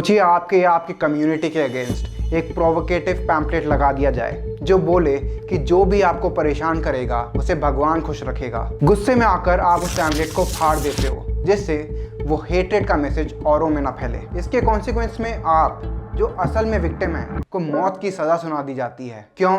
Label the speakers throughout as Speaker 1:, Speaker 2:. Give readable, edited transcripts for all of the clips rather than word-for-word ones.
Speaker 1: सोचिए आपके या आपकी कम्युनिटी के अगेंस्ट एक प्रोवोकेटिव पैम्पलेट लगा दिया जाए जो बोले कि जो भी आपको परेशान करेगा उसे भगवान खुश रखेगा। गुस्से में आकर आप उस पैम्पलेट को फाड़ देते हो जिससे वो हेट्रेड का मैसेज औरों में ना फैले। इसके कॉन्सिक्वेंस में आप जो असल में विक्टिम है को मौत की सज़ा सुना दी जाती है। क्यों?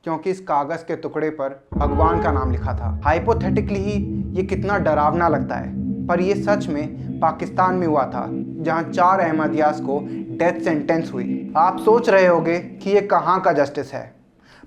Speaker 1: क्योंकि इस कागज़ के टुकड़े पर भगवान का नाम लिखा था। हाइपोथेटिकली ही ये कितना डरावना लगता है, पर ये सच में पाकिस्तान में हुआ था जहां 4 अहमदियास को डेथ सेंटेंस हुई। आप सोच रहे होंगे कि ये कहाँ का जस्टिस है,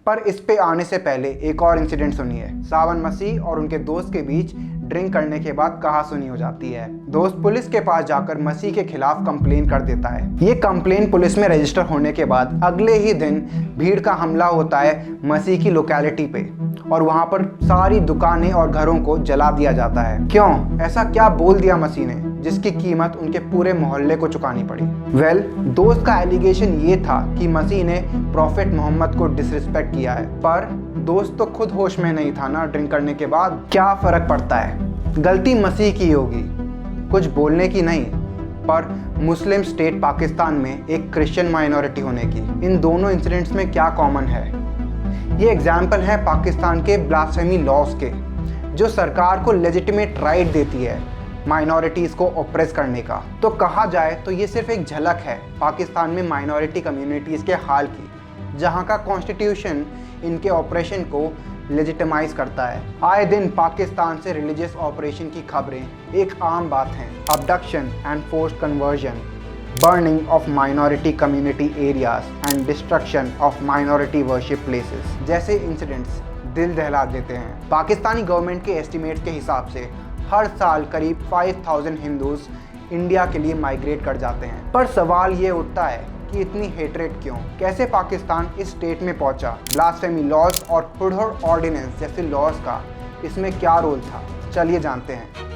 Speaker 1: पर इस पे आने से पहले एक और इंसिडेंट सुनिए। सावन मसीह और उनके दोस्त के बीच ड्रिंक करने के बाद कहासुनी हो जाती है। दोस्त पुलिस के पास जाकर मसीह के खिलाफ कंप्लेन कर देता है। ये कंप्लेन पुलिस में रजिस्टर होने के बाद अगले ही दिन भीड़ का हमला होता है मसीह की लोकेलिटी पे और वहां पर सारी दुकानें और घरों को जला दिया जाता है। क्यों? ऐसा क्या बोल दिया मसीह ने जिसकी कीमत उनके पूरे मोहल्ले को चुकानी पड़ी? वेल, दोस्त का एलिगेशन ये था कि मसीह ने प्रॉफिट मोहम्मद को डिसरिस्पेक्ट किया है, पर दोस्त तो खुद होश में नहीं था ना ड्रिंक करने के बाद। क्या फर्क पड़ता है, गलती मसीह की होगी, कुछ बोलने की नहीं, पर मुस्लिम स्टेट पाकिस्तान में एक क्रिश्चियन माइनॉरिटी होने की। इन दोनों इंसिडेंट्स में क्या कॉमन है? ये एग्जाम्पल है पाकिस्तान के ब्लास्फेमी लॉज के, जो सरकार को लेजिटिमेट राइट देती है माइनॉरिटीज़ को ऑप्रेस करने का। तो कहा जाए तो ये सिर्फ एक झलक है पाकिस्तान में माइनॉरिटी कम्युनिटीज़ के हाल की, जहाँ का कॉन्स्टिट्यूशन इनके ऑपरेशन को लेजिटिमाइज करता है। आए दिन पाकिस्तान से रिलीजियस ऑपरेशन की खबरें एक आम बात हैं। Abduction and forced conversion, burning of minority community areas and destruction of minority worship places जैसे इंसिडेंट्स दिल दहला देते हैं। पाकिस्तानी गवर्नमेंट के एस्टिमेट्स के हिसाब से हर साल करीब 5000 हिंदूज इंडिया के लिए माइग्रेट कर जाते हैं। पर सवाल ये उठता है कि इतनी हेट्रेड क्यों? कैसे पाकिस्तान इस स्टेट में पहुंचा? ब्लास्फेमी लॉज और हुडहुड ऑर्डिनेंस जैसे लॉज का इसमें क्या रोल था? चलिए जानते हैं।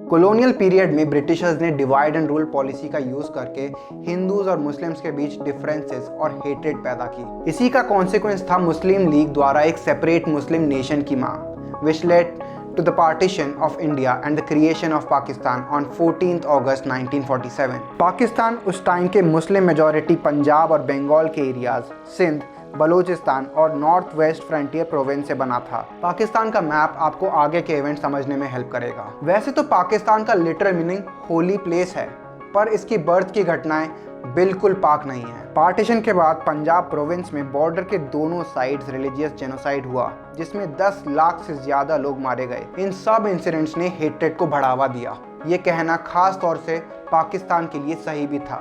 Speaker 1: कॉलोनियल पीरियड में ब्रिटिशर्स ने डिवाइड एंड रूल पॉलिसी का यूज करके हिंदूज और मुस्लिम्स के बीच डिफरेंसेस और हेट्रेड पैदा की। इसी का कॉन्सिक्वेंस था मुस्लिम लीग द्वारा एक सेपरेट मुस्लिम नेशन की मांग, विच lead to the partition of India and the creation of Pakistan on 14th August 1947। Pakistan उस टाइम के मुस्लिम मेजॉरिटी पंजाब और बंगाल के एरियाज, सिंध, बलूचिस्तान और नॉर्थ वेस्ट फ्रंटियर प्रोविंस से बना था। पाकिस्तान का मैप आपको आगे के इवेंट समझने में हेल्प करेगा। वैसे तो पाकिस्तान का लिटरल मीनिंग होली प्लेस है, पर इसकी बर्थ की घटनाएं बिल्कुल पाक नहीं है। पार्टीशन के बाद पंजाब प्रोविंस में बॉर्डर के दोनों साइड्स रिलीजियस जेनोसाइड हुआ, जिसमें 10 लाख से ज़्यादा लोग मारे गए। इन सब इंसिडेंट्स ने हेट्रेड को बढ़ावा दिया। ये कहना खास तौर से पाकिस्तान के लिए सही भी था,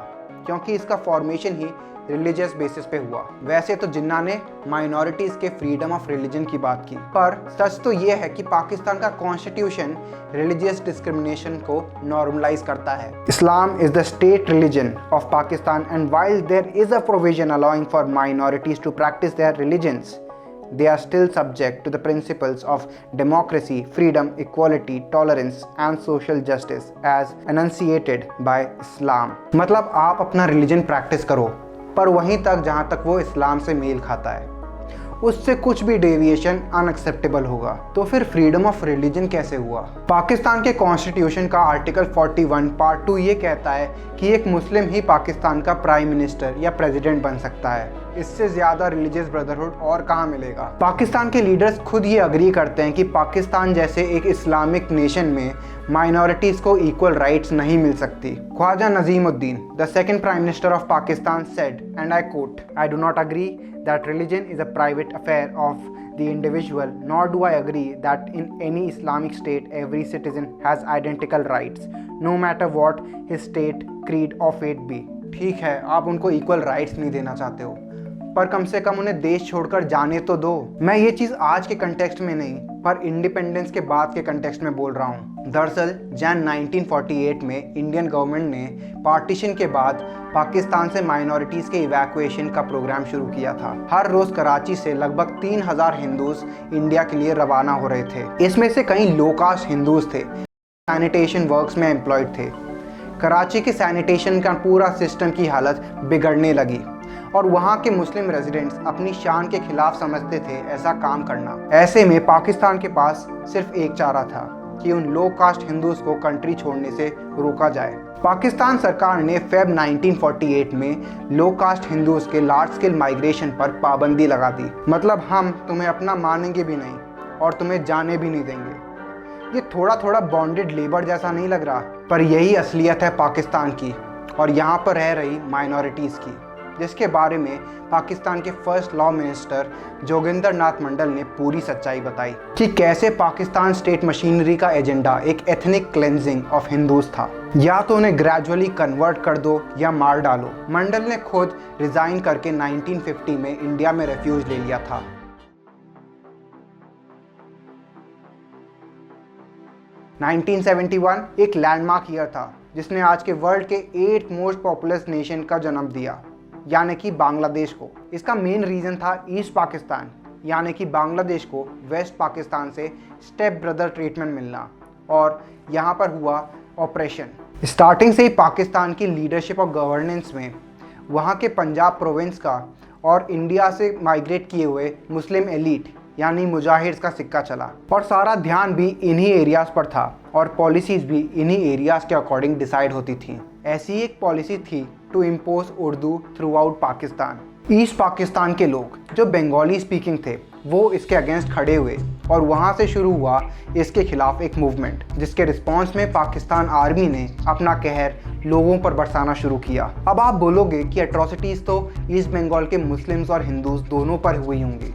Speaker 1: क्योंकि इसका फॉर्मेशन ही रिलीजियस बेसिस पे हुआ। वैसे तो जिन्ना ने माइनॉरिटीज़ के फ्रीडम ऑफ रिलीजन की बात की, पर सच तो ये है कि पाकिस्तान का कॉन्स्टिट्यूशन रिलीजियस डिस्क्रिमिनेशन को नॉर्मलाइज करता है। Islam is the state religion of Pakistan and while there is a provision allowing for minorities to practise their religions, they are still subject to the principles of democracy, freedom, equality, tolerance and social justice as enunciated by Islam। मतलब आप अपना religion practice करो, पर वहीं तक जहाँ तक वो इस्लाम से मेल खाता है, उससे कुछ भी डेविएशन अनएक्सेप्टेबल होगा। तो फिर फ्रीडम ऑफ रिलीजन कैसे हुआ? पाकिस्तान के कॉन्स्टिट्यूशन का आर्टिकल 41 पार्ट 2 ये कहता है कि एक मुस्लिम ही पाकिस्तान का प्राइम मिनिस्टर या प्रेसिडेंट बन सकता है। इससे ज़्यादा रिलीजियस ब्रदरहुड और कहाँ मिलेगा? पाकिस्तान के लीडर्स खुद ये अग्री करते हैं कि पाकिस्तान जैसे एक इस्लामिक नेशन में माइनॉरिटीज़ को इक्वल राइट्स नहीं मिल सकती। Khwaja Nazimuddin, the second prime minister of Pakistan, said, and I quote, "I do not agree that religion is a private affair of the individual, nor do I agree that in any Islamic state every citizen has identical rights, no matter what his state, creed or faith be." ठीक है, आप उनको equal rights नहीं देना चाहते हो, पर कम से कम उन्हें देश छोड़कर जाने तो दो। मैं ये चीज़ आज के कंटेक्स्ट में नहीं, पर इंडिपेंडेंस के बाद के कंटेक्स्ट में बोल रहा हूँ। दरअसल जन 1948 में इंडियन गवर्नमेंट ने पार्टीशन के बाद पाकिस्तान से माइनॉरिटीज़ के इवैक्यूएशन का प्रोग्राम शुरू किया था। हर रोज़ कराची से लगभग 3000 हिंदूज इंडिया के लिए रवाना हो रहे थे। इसमें से कई लो कास्ट हिंदूज थे, सैनिटेशन वर्क्स में एम्प्लॉयड थे, कराची के सैनिटेशन का पूरा सिस्टम की हालत बिगड़ने लगी और वहाँ के मुस्लिम रेजिडेंट्स अपनी शान के खिलाफ समझते थे ऐसा काम करना। ऐसे में पाकिस्तान के पास सिर्फ एक चारा था कि उन लो कास्ट हिंदूज को कंट्री छोड़ने से रोका जाए। पाकिस्तान सरकार ने फेब 1948 में लो कास्ट हिंदूज के लार्ज स्केल माइग्रेशन पर पाबंदी लगा दी। मतलब हम तुम्हें अपना मानेंगे भी नहीं और तुम्हें जाने भी नहीं देंगे। ये थोड़ा थोड़ा बॉन्डेड लेबर जैसा नहीं लग रहा, पर यही असलियत है पाकिस्तान की और यहाँ पर रह रही माइनॉरिटीज़ की, जिसके बारे में पाकिस्तान के फर्स्ट लॉ मिनिस्टर जोगिंदर नाथ मंडल ने पूरी सच्चाई बताई कि कैसे पाकिस्तान स्टेट मशीनरी का एजेंडा एक एथनिक क्लेंजिंग ऑफ हिंदूज था। या तो उन्हें ग्रेजुअली कन्वर्ट कर दो या मार डालो। मंडल ने खुद रिजाइन करके 1950 में इंडिया में रेफ्यूज ले लिया था। (1971) एक लैंडमार्क ईयर था जिसने आज के वर्ल्ड के 8th मोस्ट पॉपुलस नेशन का जन्म दिया, यानी कि बांग्लादेश को। इसका मेन रीज़न था ईस्ट पाकिस्तान, यानी कि बांग्लादेश को वेस्ट पाकिस्तान से स्टेप ब्रदर ट्रीटमेंट मिलना, और यहाँ पर हुआ ऑपरेशन। स्टार्टिंग से ही पाकिस्तान की लीडरशिप और गवर्नेंस में वहाँ के पंजाब प्रोविंस का और इंडिया से माइग्रेट किए हुए मुस्लिम एलीट यानी मुजाहिर्स का सिक्का चला, और सारा ध्यान भी इन्हीं एरियाज़ पर था और पॉलिसीज़ भी इन्हीं एरियाज़ के अकॉर्डिंग डिसाइड होती थी। ऐसी एक पॉलिसी थी to impose Urdu throughout Pakistan. East Pakistan के लोग जो बंगाली स्पीकिंग थे वो इसके अगेंस्ट खड़े हुए और वहाँ से शुरू हुआ इसके खिलाफ एक मूवमेंट, जिसके रिस्पॉन्स में पाकिस्तान आर्मी ने अपना कहर लोगों पर बरसाना शुरू किया। अब आप बोलोगे कि एट्रोसिटीज़ तो ईस्ट बंगाल के मुस्लिम्स और हिंदूज दोनों पर हुई होंगी।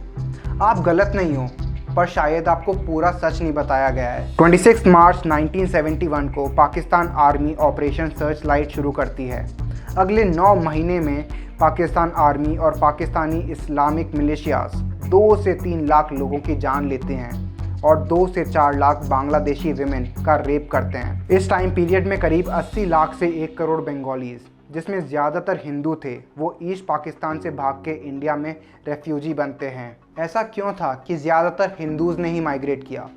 Speaker 1: आप गलत नहीं हो, पर शायद आपको पूरा सच नहीं बताया गया है। 26 मार्च 1971 को Pakistan army operation search light शुरू करती है। अगले 9 महीने में पाकिस्तान आर्मी और पाकिस्तानी इस्लामिक मिलिशियाज 2 से 3 लाख लोगों की जान लेते हैं और 2 से 4 लाख बांग्लादेशी विमेन का रेप करते हैं। इस टाइम पीरियड में करीब 80 लाख से 1 करोड़ बंगालीज, जिसमें ज़्यादातर हिंदू थे, वो ईस्ट पाकिस्तान से भाग के इंडिया में रेफ्यूजी बनते हैं। ऐसा क्यों था कि ज़्यादातर हिंदूज़ ने ही माइग्रेट किया,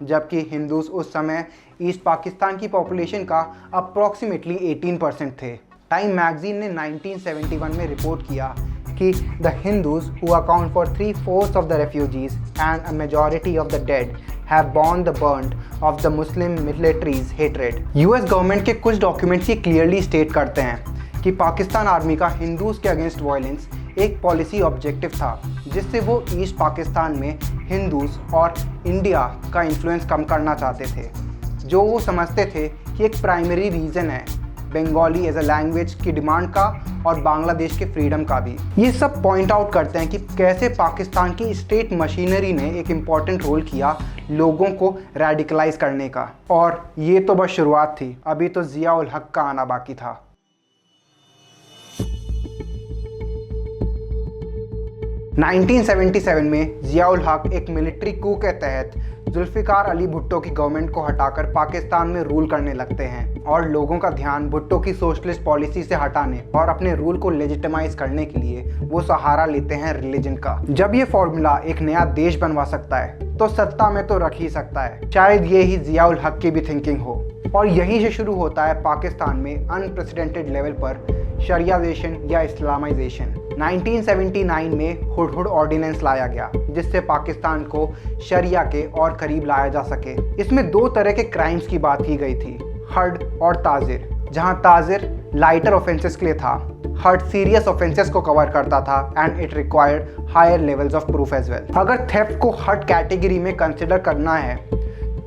Speaker 1: जबकि हिंदूज़ उस समय ईस्ट पाकिस्तान की पॉपुलेशन का अप्रॉक्सीमेटली 18% थे। टाइम मैगजीन ने 1971 में रिपोर्ट किया कि the Hindus who account for 3/4 of the refugees and a majority of the dead have borne the brunt of the Muslim military's hatred। US government के कुछ documents ये clearly state करते हैं कि पाकिस्तान आर्मी का हिंदूज के अगेंस्ट वायलेंस एक policy objective था, जिससे वो ईस्ट पाकिस्तान में हिंदूज और इंडिया का इन्फ्लुएंस कम करना चाहते थे, जो वो समझते थे कि एक प्राइमरी रीज़न है बंगाली एज अ लैंग्वेज की डिमांड का और बांग्लादेश के फ्रीडम का भी। ये सब पॉइंट आउट करते हैं कि कैसे पाकिस्तान की स्टेट मशीनरी ने एक इम्पॉर्टेंट रोल किया लोगों को रेडिकलाइज करने का। और ये तो बस शुरुआत थी, अभी तो जिया उल हक का आना बाकी था। नाइनटीन 1977 में जिया उल हक एक मिलिट्री कू के तहत जुल्फिकार अली भुट्टो की गवर्नमेंट को हटाकर पाकिस्तान में रूल करने लगते हैं और लोगों का ध्यान भुट्टो की सोशलिस्ट पॉलिसी से हटाने और अपने रूल को लेजिटिमाइज करने के लिए वो सहारा लेते हैं रिलीजन का। जब ये फॉर्मूला एक नया देश बनवा सकता है तो सत्ता में तो रख ही सकता है। शायद ये ही जिया उल हक की भी थिंकिंग हो, और यहीं से शुरू होता है पाकिस्तान में अनप्रेसिडेंटेड लेवल पर शरियाजेशन या इस्लामाइजेशन। 1979 में हुडहुड ऑर्डिनेंस लाया गया, जिससे पाकिस्तान को शरिया के और करीब लाया जा सके। इसमें 2 तरह के क्राइम्स की बात की गई थी, हर्ड और ताजिर। जहां ताजिर लाइटर ऑफेंसेस के लिए था, हर्ड सीरियस ऑफेंसेस को कवर करता था and it required higher levels of proof as well. अगर थेफ्ट को हर्ड कैटेगरी में कंसिडर करना है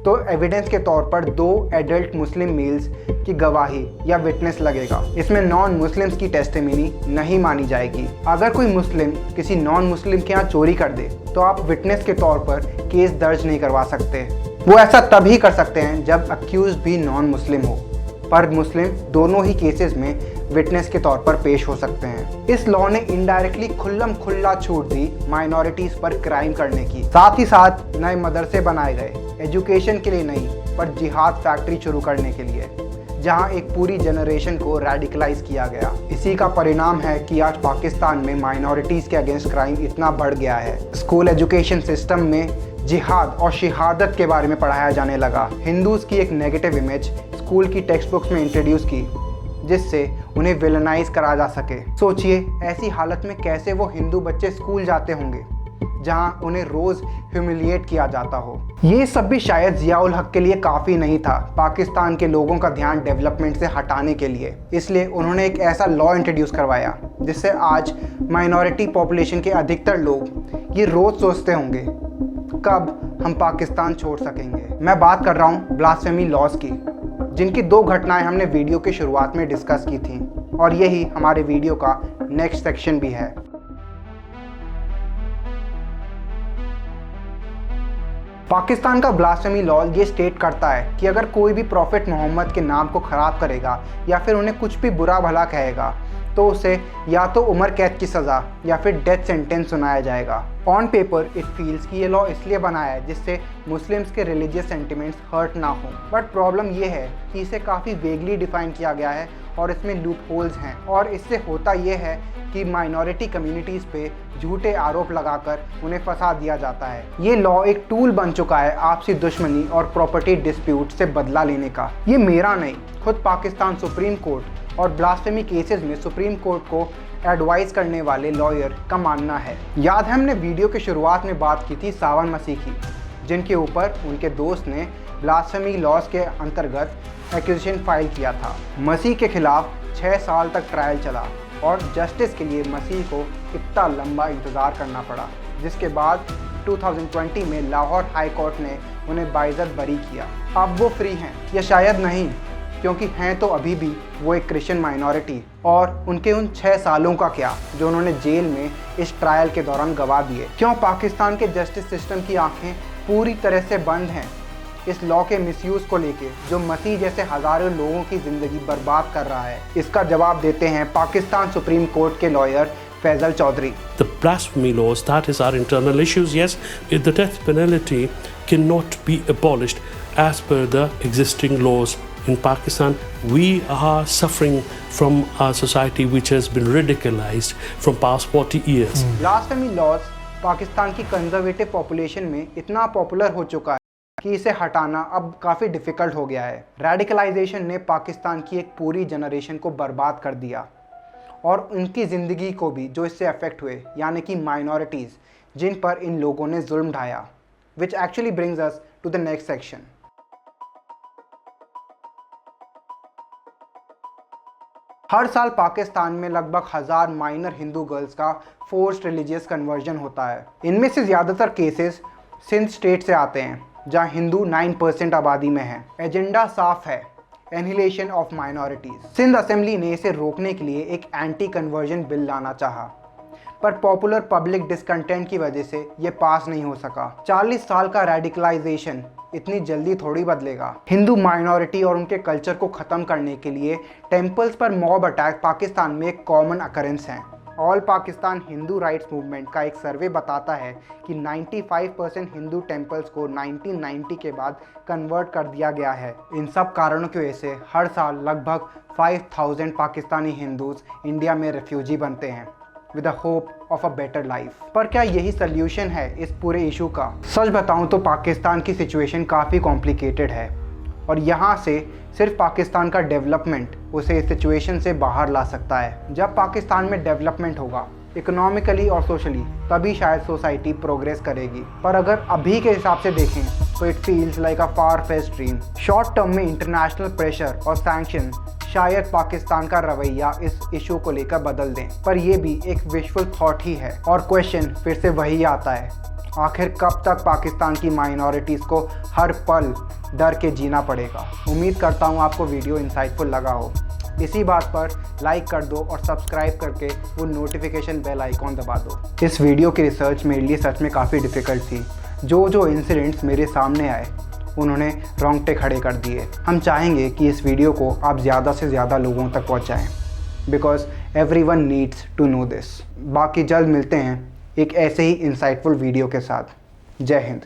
Speaker 1: तो एविडेंस के तौर पर 2 एडल्ट मुस्लिम मेल्स की गवाही या विटनेस लगेगा। इसमें नॉन मुस्लिम्स की टेस्टिमनी नहीं मानी जाएगी। अगर कोई मुस्लिम किसी नॉन मुस्लिम के यहाँ चोरी कर दे तो आप विटनेस के तौर पर केस दर्ज नहीं करवा सकते। वो ऐसा तभी कर सकते हैं जब अक्यूज भी नॉन मुस्लिम हो, पर मुस्लिम दोनों ही केसेस में विटनेस के तौर पर पेश हो सकते हैं। इस लॉ ने इनडायरेक्टली खुल्लम खुल्ला छूट दी माइनॉरिटीज पर क्राइम करने की। साथ ही साथ नए मदरसे बनाए गए, एजुकेशन के लिए नहीं पर जिहाद फैक्ट्री शुरू करने के लिए, जहां एक पूरी जनरेशन को रेडिकलाइज किया गया। इसी का परिणाम है कि आज पाकिस्तान में माइनॉरिटीज़ के अगेंस्ट क्राइम इतना बढ़ गया है। स्कूल एजुकेशन सिस्टम में जिहाद और शहादत के बारे में पढ़ाया जाने लगा। हिंदूज़ की एक नेगेटिव इमेज स्कूल की टेक्स्ट बुक्स में इंट्रोड्यूस की जिससे उन्हें विलनाइज करा जा सके। सोचिए ऐसी हालत में कैसे वो हिंदू बच्चे स्कूल जाते होंगे जहां उन्हें रोज ह्यूमिलिएट किया जाता हो। ये सब भी शायद जियाउल हक के लिए काफ़ी नहीं था पाकिस्तान के लोगों का ध्यान डेवलपमेंट से हटाने के लिए। इसलिए उन्होंने एक ऐसा लॉ इंट्रोड्यूस करवाया जिससे आज माइनॉरिटी पॉपुलेशन के अधिकतर लोग ये रोज़ सोचते होंगे कब हम पाकिस्तान छोड़ सकेंगे। मैं बात कर रहा हूँ ब्लास्फेमी लॉज की, जिनकी 2 घटनाएं हमने वीडियो की शुरुआत में डिस्कस की थी और यही हमारे वीडियो का नेक्स्ट सेक्शन भी है। पाकिस्तान का ब्लास्फेमी लॉ ये स्टेट करता है कि अगर कोई भी प्रॉफिट मोहम्मद के नाम को ख़राब करेगा या फिर उन्हें कुछ भी बुरा भला कहेगा तो उसे या तो उम्र कैद की सज़ा या फिर डेथ सेंटेंस सुनाया जाएगा। ऑन पेपर इट फील्स कि ये लॉ इसलिए बनाया है जिससे मुस्लिम्स के रिलीजियस सेंटिमेंट्स हर्ट ना हो, बट प्रॉब्लम ये है कि इसे काफ़ी वेगली डिफाइन किया गया है और इसमें लूप होल्स हैं और इससे होता ये है कि माइनॉरिटी कम्युनिटीज़ पे झूठे आरोप लगाकर उन्हें फंसा दिया जाता है। ये लॉ एक टूल बन चुका है आपसी दुश्मनी और प्रॉपर्टी डिस्प्यूट से बदला लेने का। ये मेरा नहीं, खुद पाकिस्तान सुप्रीम कोर्ट और ब्लास्फेमी केसेस में सुप्रीम कोर्ट को एडवाइस करने वाले लॉयर का मानना है। याद है हमने वीडियो की शुरुआत में बात की थी सावन मसीह की, जिनके ऊपर उनके दोस्त ने ब्लास्फेमी लॉज के अंतर्गत एक्यूजेशन फाइल किया था। मसीह के खिलाफ 6 साल तक ट्रायल चला और जस्टिस के लिए मसीह को इतना लंबा इंतज़ार करना पड़ा, जिसके बाद 2020 में लाहौर हाई कोर्ट ने उन्हें बाइज्जत बरी किया। अब वो फ्री हैं या शायद नहीं, क्योंकि हैं तो अभी भी वो एक क्रिश्चियन माइनॉरिटी। और उनके उन 6 सालों का क्या जो उन्होंने जेल में इस ट्रायल के दौरान गवा दिए। क्यों पाकिस्तान के जस्टिस सिस्टम की आंखें पूरी तरह से बंद हैं इस लॉ के मिसयूज़ को लेके जो मसीह जैसे हज़ारों लोगों की ज़िंदगी बर्बाद कर रहा है? इसका जवाब देते हैं पाकिस्तान सुप्रीम कोर्ट के lawyer Faisal Chaudhry.
Speaker 2: The blasphemy laws, that is our internal issues. Yes, the death penalty cannot be abolished as per the existing laws in Pakistan. We are suffering from a society which has been radicalized from past 40 years.
Speaker 1: Blasphemy laws Pakistan की conservative population में इतना popular हो चुका है कि इसे हटाना अब काफ़ी डिफ़िकल्ट हो गया है। रेडिकलाइजेशन ने पाकिस्तान की एक पूरी जनरेशन को बर्बाद कर दिया और उनकी ज़िंदगी को भी जो इससे अफेक्ट हुए, यानी कि माइनॉरिटीज़ जिन पर इन लोगों ने जुल्म ढाया। Which actually brings us to the next section. हर साल पाकिस्तान में लगभग 1000 माइनर हिंदू गर्ल्स का फोर्स्ड रिलीजियस कन्वर्जन होता है। इनमें से ज़्यादातर केसेस सिंध स्टेट से आते हैं जहां हिंदू 9% आबादी में है। एजेंडा साफ है, annihilation of minorities. Sindh assembly ने इसे रोकने के लिए एक एंटी कन्वर्जन बिल लाना चाहा, पर पॉपुलर पब्लिक डिसकंटेंट की वजह से ये पास नहीं हो सका। 40 साल का रेडिकलाइजेशन इतनी जल्दी थोड़ी बदलेगा। हिंदू माइनॉरिटी और उनके कल्चर को ख़त्म करने के लिए टेम्पल्स पर मॉब अटैक पाकिस्तान में एक कॉमन अकरेंस है। All Pakistan Hindu rights movement का एक सर्वे बताता है कि 95% हिंदू टेम्पल्स को 1990 के बाद कन्वर्ट कर दिया गया है। इन सब कारणों की वजह से हर साल लगभग 5000 पाकिस्तानी हिंदूज इंडिया में रेफ्यूजी बनते हैं with the hope of a better life. पर क्या यही सल्यूशन है इस पूरे इशू का? सच बताऊं तो पाकिस्तान की सिचुएशन काफ़ी कॉम्प्लिकेटेड है और यहाँ से सिर्फ पाकिस्तान का डेवलपमेंट उसे इस सिचुएशन से बाहर ला सकता है। जब पाकिस्तान में डेवलपमेंट होगा इकोनॉमिकली और सोशली, तभी शायद सोसाइटी प्रोग्रेस करेगी। पर अगर अभी के हिसाब से देखें तो it feels like a far fetched dream. Short term में इंटरनेशनल प्रेशर और सैंक्शन शायद पाकिस्तान का रवैया इस इशू को लेकर बदल दें, पर यह भी एक विशफुल थॉट ही है। और क्वेश्चन फिर से वही आता है, आखिर कब तक पाकिस्तान की माइनॉरिटीज़ को हर पल डर के जीना पड़ेगा? उम्मीद करता हूँ आपको वीडियो इंसाइटफुल लगा हो। इसी बात पर लाइक कर दो और सब्सक्राइब करके वो नोटिफिकेशन बेल आइकॉन दबा दो। इस वीडियो की रिसर्च मेरे लिए सच में काफ़ी डिफ़िकल्ट थी। जो इंसिडेंट्स मेरे सामने आए उन्होंने रोंगटे खड़े कर दिए। हम चाहेंगे कि इस वीडियो को आप ज़्यादा से ज़्यादा लोगों तक पहुँचाएँ, because everyone needs to know this. बाकी जल्द मिलते हैं एक ऐसे ही इंसाइटफुल वीडियो के साथ। जय हिंद।